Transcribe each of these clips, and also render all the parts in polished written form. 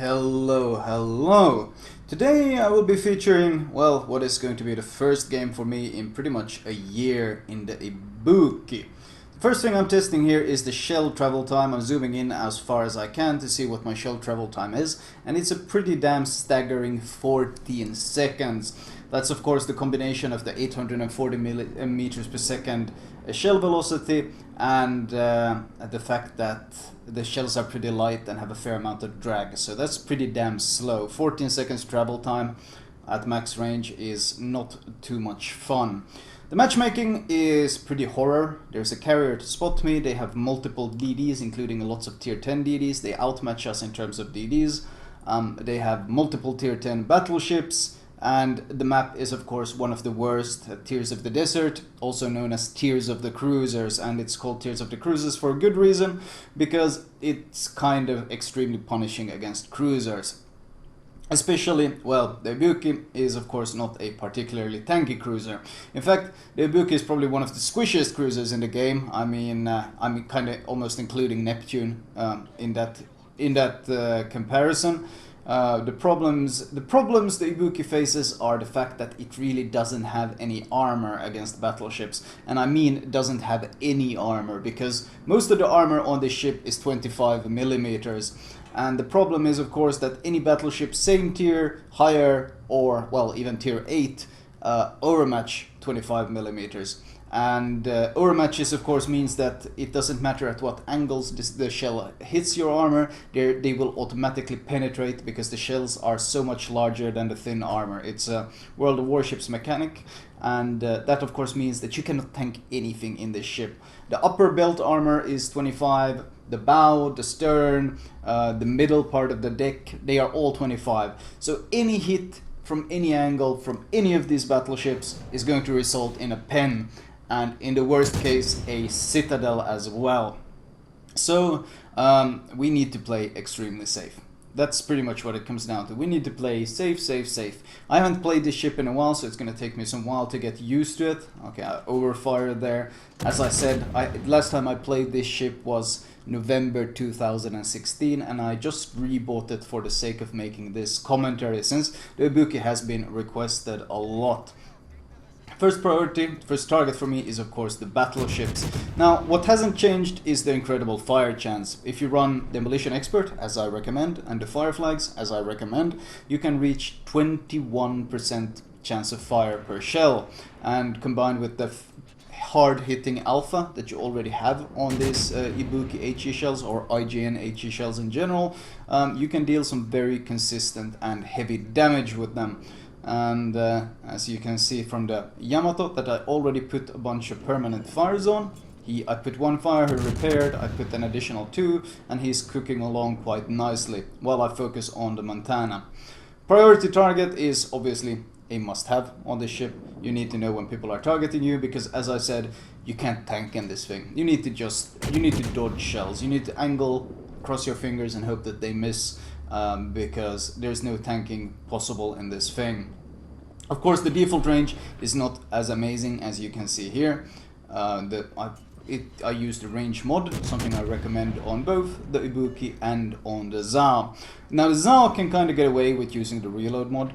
Hello. Today I will be featuring, well, what is going to be the first game for me in pretty much a year in the Ibuki. The first thing I'm testing here is the shell travel time. I'm zooming in as far as I can to see what my shell travel time is, and it's a pretty damn staggering 14 seconds. That's of course the combination of the 840 meters per second shell velocity and the fact that the shells are pretty light and have a fair amount of drag, so that's pretty damn slow. 14 seconds travel time at max range is not too much fun. The matchmaking is pretty horror. There's a carrier to spot me, they have multiple DDs including lots of tier 10 DDs, they outmatch us in terms of DDs, they have multiple tier 10 battleships, and the map is of course one of the worst, Tears of the Desert, also known as Tears of the Cruisers, and it's called Tears of the Cruisers for a good reason, because it's kind of extremely punishing against cruisers. Especially, well, the Ibuki is of course not a particularly tanky cruiser. In fact, the Ibuki is probably one of the squishiest cruisers in the game. I mean kind of almost including Neptune in that comparison. The problems the Ibuki faces are the fact that it really doesn't have any armor against battleships, and I mean doesn't have any armor, because most of the armor on this ship is 25 millimeters. And the problem is of course that any battleship same tier, higher, or well even tier 8 overmatch 25 millimeters. And overmatches of course means that it doesn't matter at what angles the shell hits your armor, they will automatically penetrate because the shells are so much larger than the thin armor. It's a World of Warships mechanic, and that of course means that you cannot tank anything in this ship. The upper belt armor is 25, the bow, the stern, the middle part of the deck, they are all 25. So any hit from any angle from any of these battleships is going to result in a pen, and in the worst case a citadel as well. So we need to play extremely safe. That's pretty much what it comes down to. We need to play safe. I haven't played this ship in a while, so it's going to take me some while to get used to it. Okay, I overfired there. As I said, last time I played this ship was November 2016, and I just rebought it for the sake of making this commentary, since the Ibuki has been requested a lot. First target for me is of course the battleships. Now what hasn't changed is the incredible fire chance. If you run Demolition Expert, as I recommend, and the fire flags, as I recommend, you can reach 21% chance of fire per shell, and combined with the hard hitting alpha that you already have on these Ibuki HE shells, or IGN HE shells in general, you can deal some very consistent and heavy damage with them. And as you can see from the Yamato that I already put a bunch of permanent fires on, I put one fire, he repaired, I put an additional 2, and he's cooking along quite nicely while I focus on the Montana. Priority target is obviously a must-have on this ship. You need to know when people are targeting you, because as I said, you can't tank in this thing. You need to dodge shells, you need to angle, cross your fingers and hope that they miss, because there's no tanking possible in this thing. Of course the default range is not as amazing as you can see here. I used the range mod, something I recommend on both the Ibuki and on the Zao. Now the Zao can kind of get away with using the reload mod,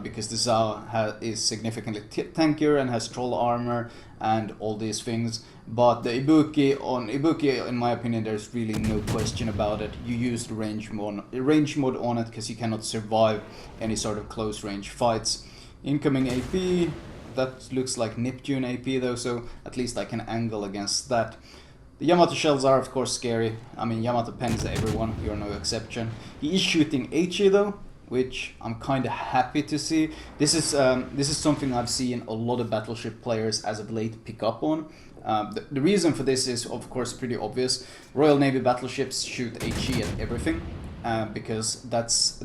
because the Zao is significantly tankier and has troll armor and all these things. But the Ibuki, in my opinion, there's really no question about it. You use the range mod on it because you cannot survive any sort of close range fights. Incoming AP, that looks like Neptune AP though, so at least I can angle against that. The Yamato shells are of course scary. I mean, Yamato pens everyone, you're no exception. He is shooting HE though, which I'm kind of happy to see. This is something I've seen a lot of battleship players as of late pick up on. The reason for this is of course pretty obvious. Royal Navy battleships shoot HE at everything, because that's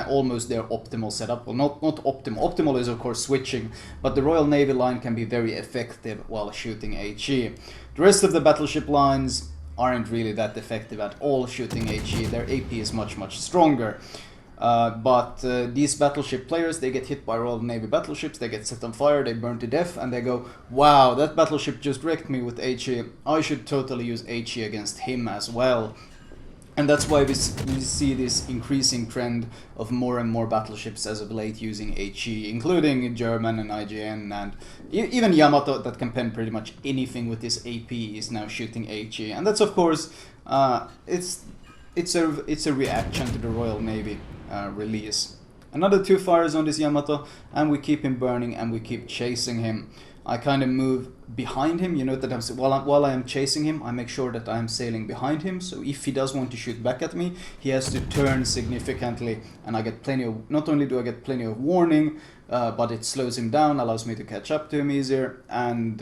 almost their optimal setup. Well, not optimal. Optimal is of course switching, but the Royal Navy line can be very effective while shooting HE. The rest of the battleship lines aren't really that effective at all shooting HE. Their AP is much stronger. But these battleship players, they get hit by Royal Navy battleships, they get set on fire, they burn to death, and they go, wow, that battleship just wrecked me with HE, I should totally use HE against him as well. And that's why we see this increasing trend of more and more battleships as of late using HE, including German and IGN, and even Yamato that can pen pretty much anything with this AP is now shooting HE. And that's of course, it's a reaction to the Royal Navy release. Another 2 fires on this Yamato, and we keep him burning and we keep chasing him. I kind of move behind him. You know that while I am chasing him, I make sure that I am sailing behind him. So if he does want to shoot back at me, he has to turn significantly, and I get plenty of. Not only do I get plenty of warning, but it slows him down, allows me to catch up to him easier, and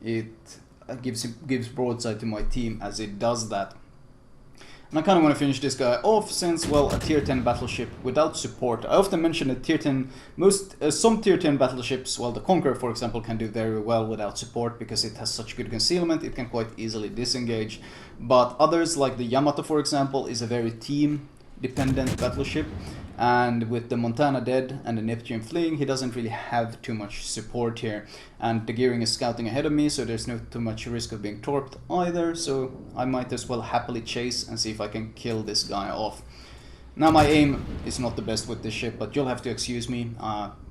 it gives broadside to my team as it does that. And I kind of want to finish this guy off since, well, a tier 10 battleship without support. I often mention that tier 10, some tier 10 battleships, well, the Conqueror, for example, can do very well without support because it has such good concealment, it can quite easily disengage. But others, like the Yamato, for example, is a very team-dependent battleship. And with the Montana dead and the Neptune fleeing, he doesn't really have too much support here. And the Gearing is scouting ahead of me, so there's no too much risk of being torped either. So I might as well happily chase and see if I can kill this guy off. Now my aim is not the best with this ship, but you'll have to excuse me.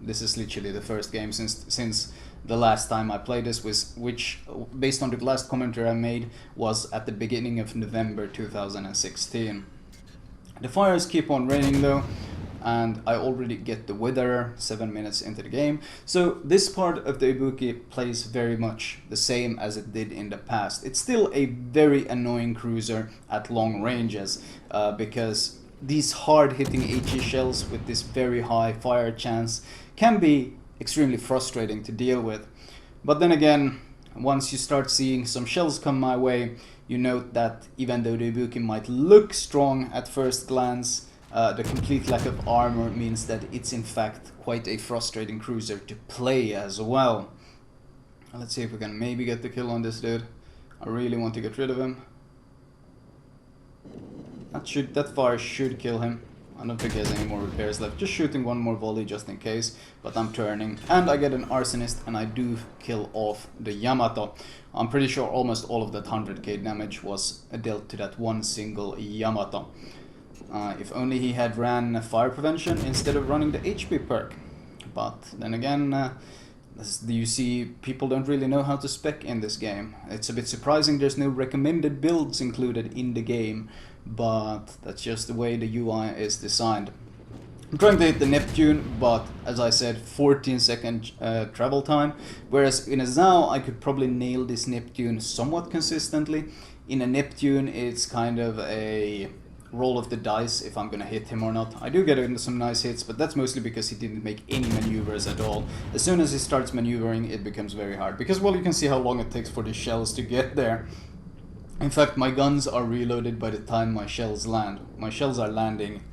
This is literally the first game since the last time I played this, which based on the last commentary I made, was at the beginning of November 2016. The fires keep on raining though, and I already get the Witherer 7 minutes into the game. So this part of the Ibuki plays very much the same as it did in the past. It's still a very annoying cruiser at long ranges because these hard-hitting HE shells with this very high fire chance can be extremely frustrating to deal with. But then again, once you start seeing some shells come my way, you note that even though the Ibuki might look strong at first glance, the complete lack of armor means that it's in fact quite a frustrating cruiser to play as well. Let's see if we can maybe get the kill on this dude. I really want to get rid of him. That fire should kill him. I don't think he has any more repairs left. Just shooting one more volley just in case. But I'm turning. And I get an Arsonist and I do kill off the Yamato. I'm pretty sure almost all of that 100k damage was dealt to that one single Yamato. If only he had ran fire prevention instead of running the HP perk. But then again, you see, people don't really know how to spec in this game. It's a bit surprising there's no recommended builds included in the game, but that's just the way the UI is designed. I'm trying to hit the Neptune, but as I said, 14-second travel time, whereas in a Zhao I could probably nail this Neptune somewhat consistently. In a Neptune it's kind of a roll of the dice if I'm gonna hit him or not. I do get into some nice hits, but that's mostly because he didn't make any maneuvers at all. As soon as he starts maneuvering, it becomes very hard, because, well, you can see how long it takes for the shells to get there. In fact, my guns are reloaded by the time my shells land. My shells are landing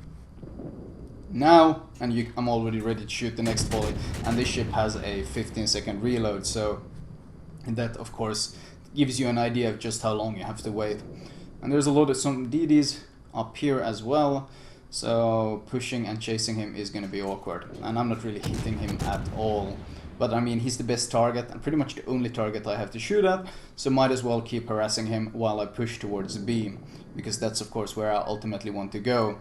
now, and I'm already ready to shoot the next volley, and this ship has a 15-second reload, so that, of course, gives you an idea of just how long you have to wait. And there's a lot of some DDs up here as well, so pushing and chasing him is going to be awkward, and I'm not really hitting him at all. But I mean, he's the best target and pretty much the only target I have to shoot at, so might as well keep harassing him while I push towards the beam, because that's of course where I ultimately want to go.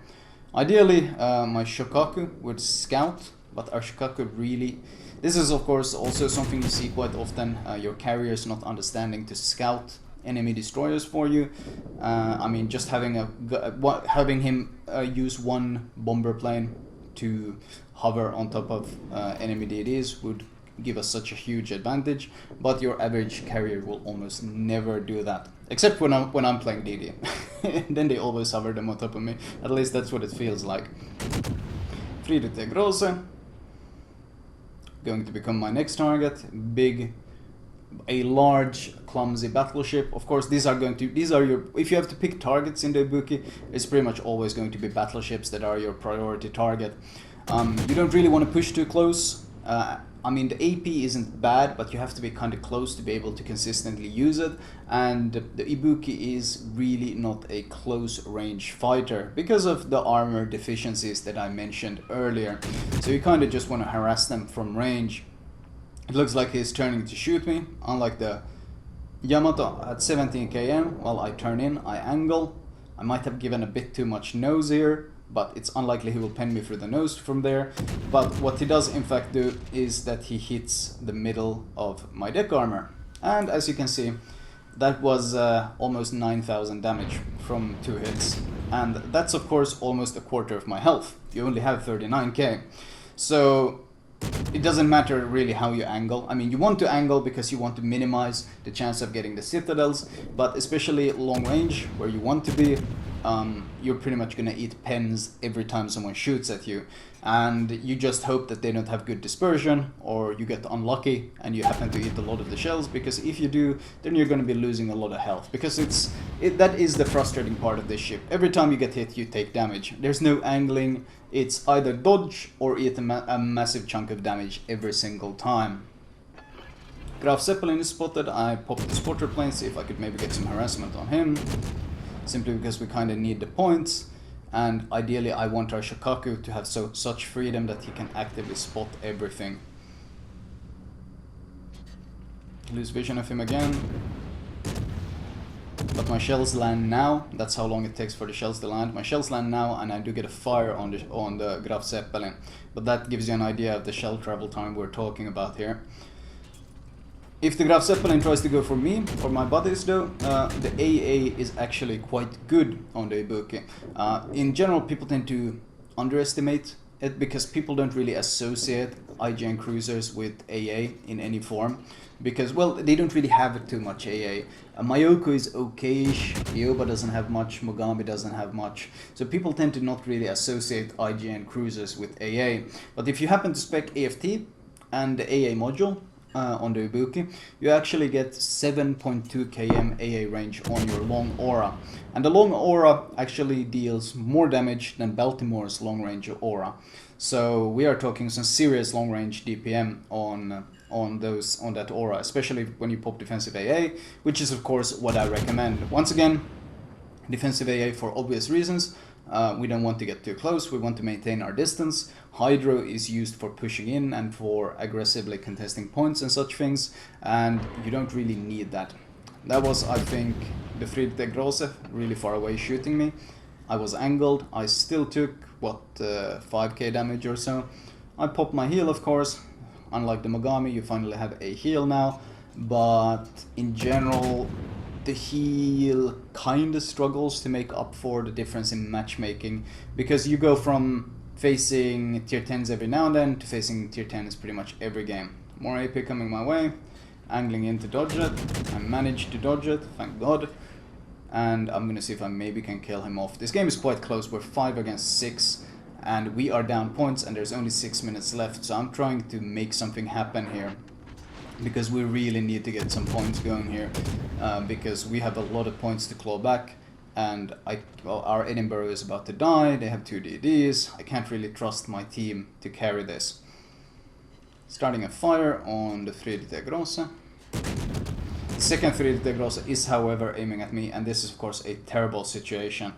Ideally, my Shokaku would scout, but our Shokaku really... This is of course also something you see quite often, your carriers not understanding to scout enemy destroyers for you. I mean, just having him use one bomber plane to hover on top of enemy DDs would give us such a huge advantage, but your average carrier will almost never do that, except when I'm playing DD. Then they always hover them on top of me. At least that's what it feels like. Friede Grosse going to become my next target. A large, clumsy battleship. Of course, these are your... If you have to pick targets in the Ibuki, it's pretty much always going to be battleships that are your priority target. You don't really want to push too close. I mean, the AP isn't bad, but you have to be kind of close to be able to consistently use it. And the Ibuki is really not a close-range fighter because of the armor deficiencies that I mentioned earlier. So you kind of just want to harass them from range. It looks like he's turning to shoot me, unlike the Yamato at 17 km. Well, I turn in, I angle, I might have given a bit too much nose here, but it's unlikely he will pen me through the nose from there. But what he does in fact do is that he hits the middle of my deck armor. And as you can see, that was almost 9,000 damage from 2 hits. And that's of course almost a quarter of my health. You only have 39k. So it doesn't matter really how you angle. I mean, you want to angle because you want to minimize the chance of getting the citadels, but especially long range, where you want to be, you're pretty much gonna eat pens every time someone shoots at you. And you just hope that they don't have good dispersion, or you get unlucky and you happen to eat a lot of the shells, because if you do, then you're going to be losing a lot of health, because that is the frustrating part of this ship. Every time you get hit, you take damage. There's no angling. It's either dodge or eat a massive chunk of damage every single time. Graf Zeppelin is spotted. I popped the spotter plane, see if I could maybe get some harassment on him, simply because we kind of need the points. And ideally I want our Shokaku to have such freedom that he can actively spot everything. Lose vision of him again. But my shells land now. That's how long it takes for the shells to land. My shells land now, and I do get a fire on the Graf Zeppelin. But that gives you an idea of the shell travel time we're talking about here. If the Graf Zeppelin tries to go for me, or my buddies though, the AA is actually quite good on the Ibuki. In general, people tend to underestimate it because people don't really associate IGN cruisers with AA in any form. Because, well, they don't really have too much AA. Mayoko is okay-ish, Ioba doesn't have much, Mogami doesn't have much. So people tend to not really associate IGN cruisers with AA. But if you happen to spec AFT and the AA module, on the Ibuki, you actually get 7.2 km AA range on your long aura, and the long aura actually deals more damage than Baltimore's long range aura. So we are talking some serious long range DPM on that aura, especially when you pop defensive AA, which is of course what I recommend. Once again, defensive AA for obvious reasons. We don't want to get too close, we want to maintain our distance. Hydro is used for pushing in and for aggressively contesting points and such things, and you don't really need that. That was, I think, the Friedrich Grosse really far away shooting me. I was angled, I still took, what, 5k damage or so. I popped my heal, of course. Unlike the Mogami, you finally have a heal now, but in general, the heal kinda struggles to make up for the difference in matchmaking, because you go from facing tier 10s every now and then to facing tier 10s pretty much every game. More AP coming my way, angling in to dodge it. I managed to dodge it, thank God. And I'm gonna see if I maybe can kill him off. This game is quite close, we're 5 against 6, and we are down points and there's only 6 minutes left, so I'm trying to make something happen here. Because we really need to get some points going here, because we have a lot of points to claw back, and our Edinburgh is about to die, they have 2 DDs, I can't really trust my team to carry this. Starting a fire on the Friedrich Grosse. The second Friedrich Grosse is however aiming at me, and this is of course a terrible situation.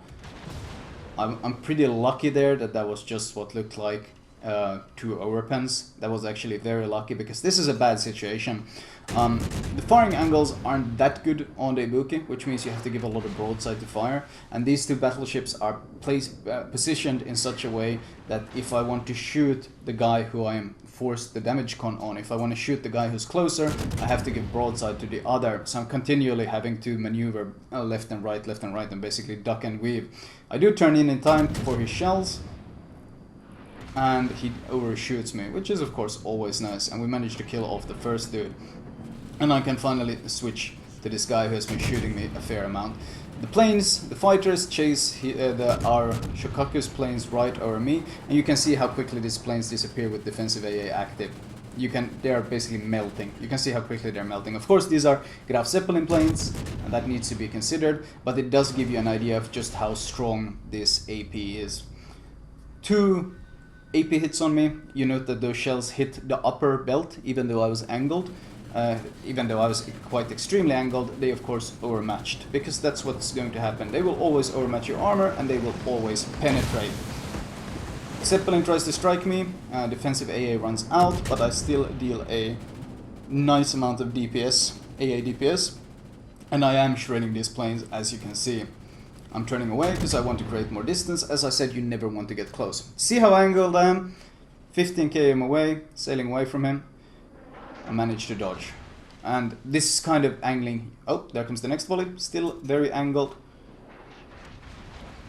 I'm pretty lucky there that was just what looked like 2 overpens. That was actually very lucky, because this is a bad situation. The firing angles aren't that good on the Ibuki, which means you have to give a lot of broadside to fire, and these 2 battleships are positioned in such a way that if I want to shoot the guy who I am forced the damage con on, if I want to shoot the guy who's closer, I have to give broadside to the other, so I'm continually having to maneuver left and right, and basically duck and weave. I do turn in time for his shells, and he overshoots me, which is of course always nice, and we managed to kill off the first dude. And I can finally switch to this guy who has been shooting me a fair amount. The planes, the fighters chase our Shokaku's planes right over me, and you can see how quickly these planes disappear with defensive AA active. They are basically melting. You can see how quickly they're melting. Of course, these are Graf Zeppelin planes, and that needs to be considered, but it does give you an idea of just how strong this AP is. 2 AP hits on me. You note that those shells hit the upper belt, even though I was angled. Even though I was quite extremely angled, they of course overmatched, because that's what's going to happen. They will always overmatch your armor, and they will always penetrate. Zeppelin tries to strike me, defensive AA runs out, but I still deal a nice amount of DPS, AA DPS, and I am shredding these planes, as you can see. I'm turning away because I want to create more distance. As I said, you never want to get close. See how angled I am? 15 km away, sailing away from him. I managed to dodge. And this kind of angling... Oh, there comes the next volley. Still very angled.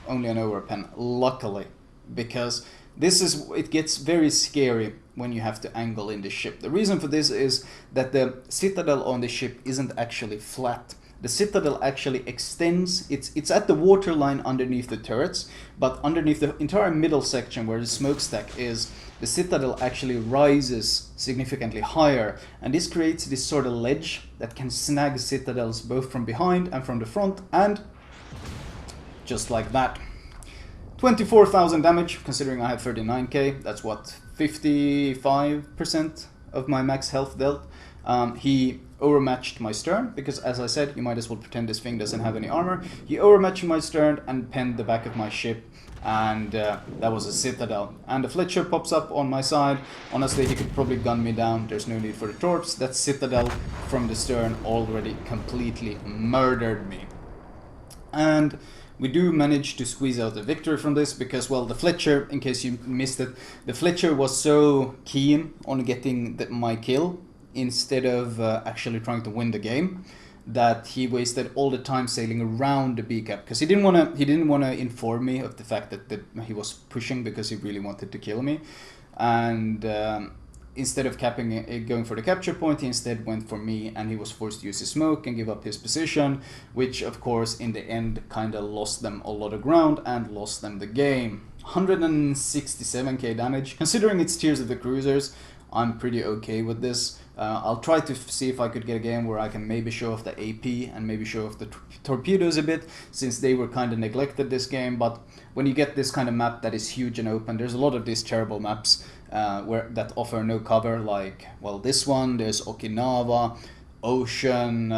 Only an overpen, luckily. Because it gets very scary when you have to angle in the ship. The reason for this is that the citadel on the ship isn't actually flat. The citadel actually extends, it's at the waterline underneath the turrets, but underneath the entire middle section where the smokestack is, the citadel actually rises significantly higher, and this creates this sort of ledge that can snag citadels both from behind and from the front, and just like that. 24,000 damage, considering I have 39k, that's what, 55% of my max health dealt. He overmatched my stern, because as I said, you might as well pretend this thing doesn't have any armor. He overmatched my stern and penned the back of my ship, and that was a citadel. And the Fletcher pops up on my side. Honestly, he could probably gun me down, there's no need for the torps. That citadel from the stern already completely murdered me. And we do manage to squeeze out the victory from this because, well, the Fletcher, in case you missed it, the Fletcher was so keen on getting my kill instead of actually trying to win the game that he wasted all the time sailing around the B cap because he didn't want to inform me of the fact that he was pushing because he really wanted to kill me, and instead of going for the capture point, he instead went for me, and he was forced to use his smoke and give up his position, which of course in the end kind of lost them a lot of ground and lost them the game. 167k damage. Considering it's tiers of the cruisers, I'm pretty okay with this. I'll try to see if I could get a game where I can maybe show off the AP and maybe show off the torpedoes a bit, since they were kind of neglected this game. But when you get this kind of map that is huge and open, there's a lot of these terrible maps that offer no cover, like, well, this one, there's Okinawa, Ocean,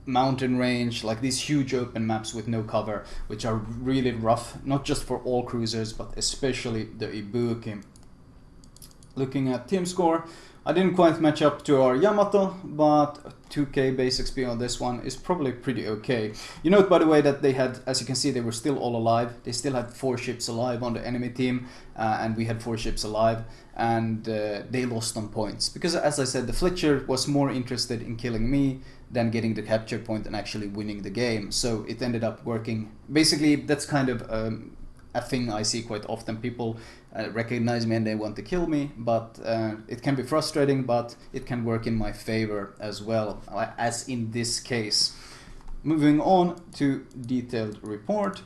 mountain range, like these huge open maps with no cover, which are really rough, not just for all cruisers, but especially the Ibuki. Looking at team score, I didn't quite match up to our Yamato, but 2k base XP on this one is probably pretty okay. You note, by the way, that they had, as you can see, they were still all alive. They still had 4 ships alive on the enemy team, and we had 4 ships alive, and they lost on points. Because, as I said, the Fletcher was more interested in killing me than getting the capture point and actually winning the game. So it ended up working. Basically, that's kind of a thing I see quite often. People recognize me and they want to kill me, but it can be frustrating, but it can work in my favor as well, as in this case. Moving on to detailed report.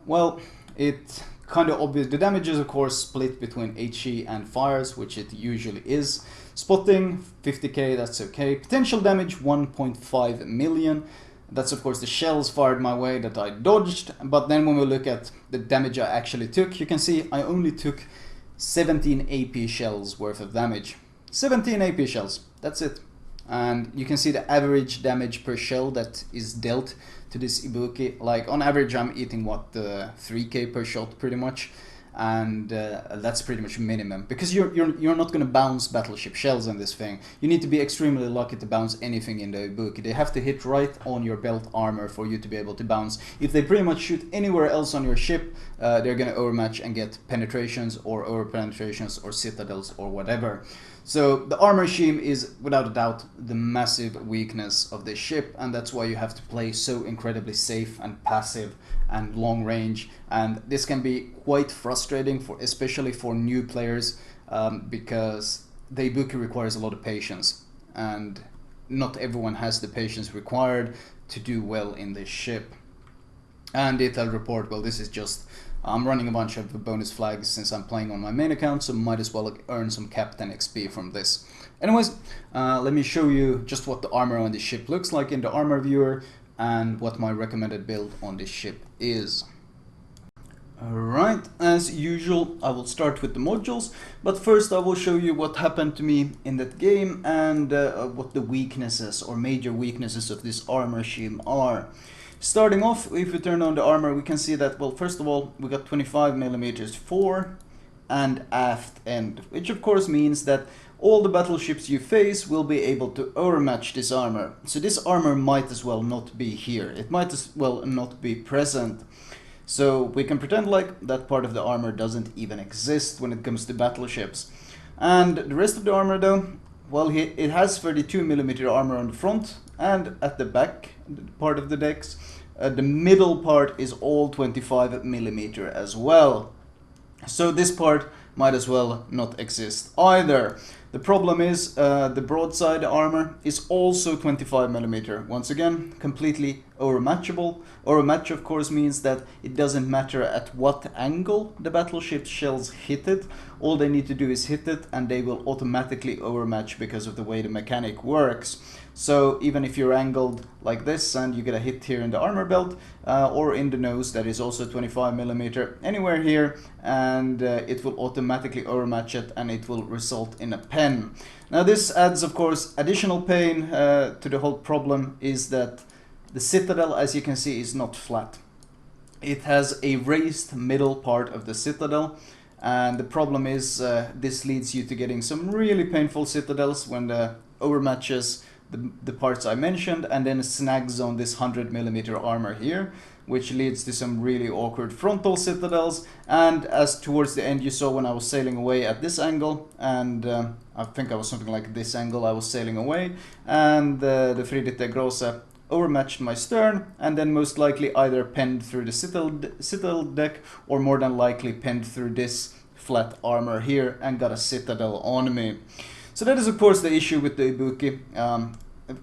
Well, it kind of obvious. The damage is of course split between HE and fires, which it usually is. Spotting 50k, that's okay. Potential damage 1.5 million. That's of course the shells fired my way that I dodged, but then when we look at the damage I actually took, you can see I only took 17 AP shells worth of damage. 17 AP shells, that's it. And you can see the average damage per shell that is dealt to this Ibuki. Like on average I'm eating what, 3k per shot pretty much. And that's pretty much minimum, because you're not going to bounce battleship shells in this thing. You need to be extremely lucky to bounce anything in the Ibuki. They have to hit right on your belt armor for you to be able to bounce. If they pretty much shoot anywhere else on your ship, they're going to overmatch and get penetrations or over penetrations or citadels or whatever. So the armor scheme is without a doubt the massive weakness of this ship, and that's why you have to play so incredibly safe and passive and long range, and this can be quite frustrating for especially for new players, because the Ibuki requires a lot of patience, and not everyone has the patience required to do well in this ship. And detailed report, well, this is just, I'm running a bunch of bonus flags since I'm playing on my main account, so might as well earn some Captain XP from this. Anyways, let me show you just what the armor on this ship looks like in the armor viewer, and what my recommended build on this ship is. Alright, as usual I will start with the modules, but first I will show you what happened to me in that game and what the weaknesses or major weaknesses of this armor scheme are. Starting off, if we turn on the armor, we can see that, well, first of all, we got 25mm fore and aft end, which of course means that all the battleships you face will be able to overmatch this armor. So this armor might as well not be here. It might as well not be present. So we can pretend like that part of the armor doesn't even exist when it comes to battleships. And the rest of the armor though, well, it has 32mm armor on the front and at the back part of the decks. The middle part is all 25mm as well. So this part might as well not exist either. The problem is the broadside armor is also 25mm. Once again, completely overmatchable. Overmatch of course means that it doesn't matter at what angle the battleship shells hit it. All they need to do is hit it and they will automatically overmatch because of the way the mechanic works. So even if you're angled like this and you get a hit here in the armor belt or in the nose that is also 25mm, anywhere here, and it will automatically overmatch it and it will result in a pen. Now this adds of course additional pain to the whole problem is that the citadel, as you can see, is not flat. It has a raised middle part of the citadel, and the problem is this leads you to getting some really painful citadels when the overmatches the parts I mentioned and then snags on this 100mm armor here, which leads to some really awkward frontal citadels. And as towards the end you saw when I was sailing away at this angle, and I think I was something like this angle I was sailing away, and the Friedrich Grosse overmatched my stern and then most likely either penned through the citadel deck or more than likely penned through this flat armor here and got a citadel on me. So that is of course the issue with the Ibuki.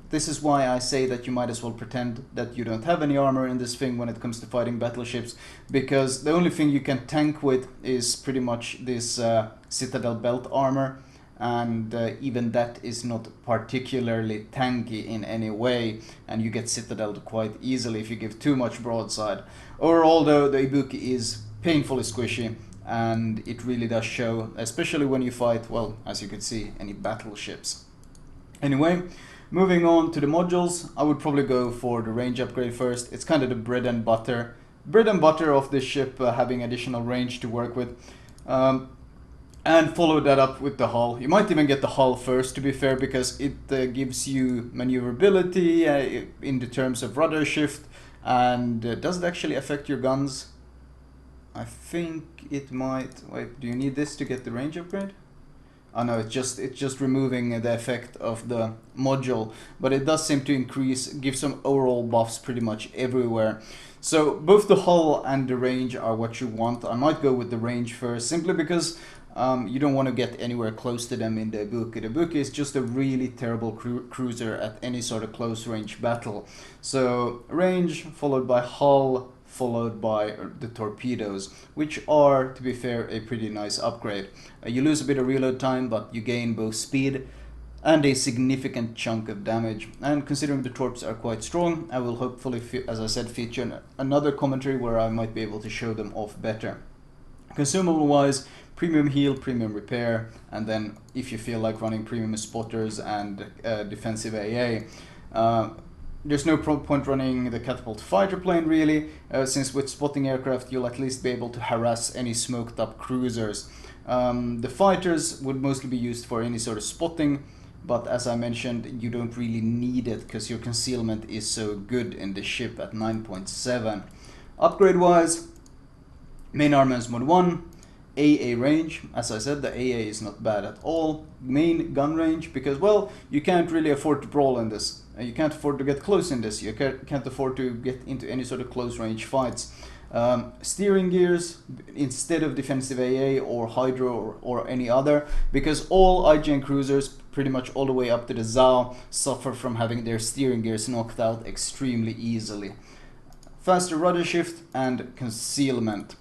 This is why I say that you might as well pretend that you don't have any armor in this thing when it comes to fighting battleships, because the only thing you can tank with is pretty much this citadel belt armor, and even that is not particularly tanky in any way, and you get citadeled quite easily if you give too much broadside. Overall though, the Ibuki is painfully squishy, and it really does show, especially when you fight, well, as you can see, any battleships. Anyway, moving on to the modules, I would probably go for the range upgrade first. It's kind of the bread and butter of this ship, having additional range to work with. And follow that up with the hull. You might even get the hull first, to be fair, because it gives you maneuverability in the terms of rudder shift. And does it actually affect your guns? I think it might. Wait, do you need this to get the range upgrade? Oh no, it's just removing the effect of the module, but it does seem to give some overall buffs pretty much everywhere. So both the hull and the range are what you want. I might go with the range first, simply because you don't want to get anywhere close to them in the Ibuki. The Ibuki is just a really terrible cruiser at any sort of close range battle. So range followed by hull, followed by the torpedoes, which are, to be fair, a pretty nice upgrade. You lose a bit of reload time, but you gain both speed and a significant chunk of damage. And considering the torps are quite strong, I will hopefully, as I said, feature another commentary where I might be able to show them off better. Consumable wise, premium heal, premium repair, and then if you feel like running premium spotters and defensive AA, there's no point running the catapult fighter plane really, since with spotting aircraft you'll at least be able to harass any smoked up cruisers. The fighters would mostly be used for any sort of spotting, but as I mentioned, you don't really need it because your concealment is so good in the ship at 9.7. Upgrade wise, main armaments mod 1, AA range. As I said, the AA is not bad at all. Main gun range, because well, you can't really afford to brawl in this. You can't afford to get close in this. You can't afford to get into any sort of close range fights. Steering gears instead of defensive AA or Hydro or any other, because all IGN cruisers, pretty much all the way up to the ZAO, suffer from having their steering gears knocked out extremely easily. Faster rudder shift and concealment.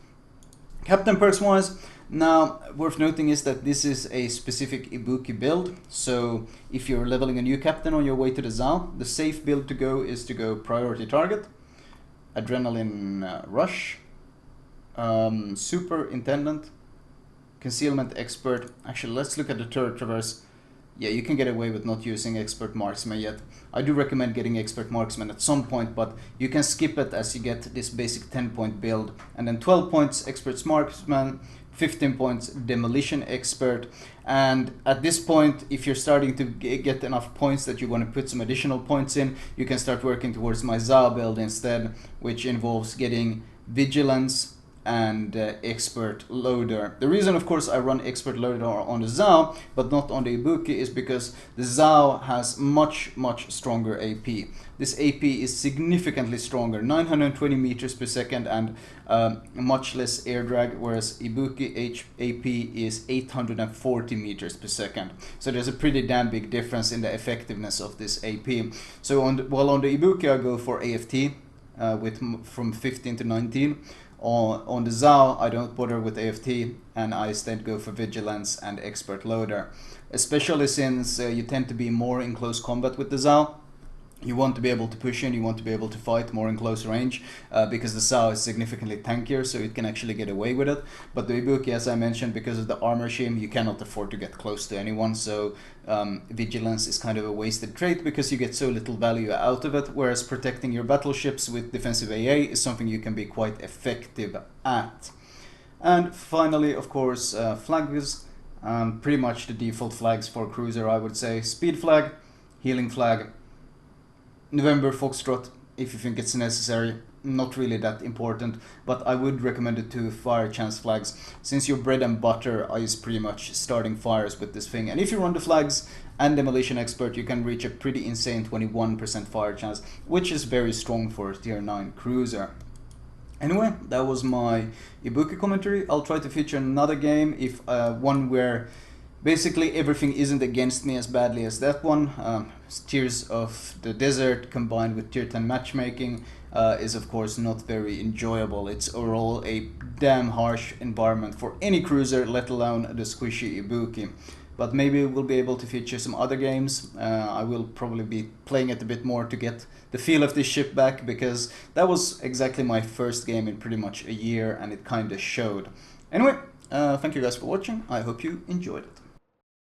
Captain perks wise, now worth noting is that this is a specific Ibuki build, so if you're leveling a new captain on your way to the ZAO, the safe build to go is to go priority target, adrenaline rush, superintendent, concealment expert. Actually, let's look at the turret traverse. Yeah, you can get away with not using expert marksman yet. I do recommend getting expert marksman at some point, but you can skip it as you get this basic 10-point build, and then 12 points expert marksman, 15 points demolition expert, and at this point, if you're starting to get enough points that you want to put some additional points in, you can start working towards my Zao build instead, which involves getting vigilance and expert loader. The reason, of course, I run expert loader on the Zao but not on the Ibuki is because the Zao has much stronger AP. This AP is significantly stronger, 920 meters per second and much less air drag, whereas Ibuki AP is 840 meters per second. So there's a pretty damn big difference in the effectiveness of this AP. So on the Ibuki I go for AFT from 15 to 19. On the Zao, I don't bother with AFT, and I instead go for Vigilance and Expert Loader. Especially since you tend to be more in close combat with the Zao. You want to be able to push in, you want to be able to fight more in close range, because the Zao is significantly tankier, so it can actually get away with it. But the Ibuki, as I mentioned, because of the armor shim, you cannot afford to get close to anyone, so Vigilance is kind of a wasted trait because you get so little value out of it, whereas protecting your battleships with defensive AA is something you can be quite effective at. And finally, of course, flags, pretty much the default flags for cruiser, I would say. Speed flag, healing flag, November Foxtrot, if you think it's necessary. Not really that important, but I would recommend it to fire chance flags, since your bread and butter is pretty much starting fires with this thing. And if you run the flags and demolition expert, you can reach a pretty insane 21% fire chance, which is very strong for a tier 9 cruiser. Anyway, that was my Ibuki commentary. I'll try to feature another game, if one where basically everything isn't against me as badly as that one. Tears of the Desert combined with tier 10 matchmaking is of course not very enjoyable. It's overall a damn harsh environment for any cruiser, let alone the squishy Ibuki. But maybe we'll be able to feature some other games. I will probably be playing it a bit more to get the feel of this ship back, because that was exactly my first game in pretty much a year and it kinda showed. Anyway, thank you guys for watching. I hope you enjoyed it.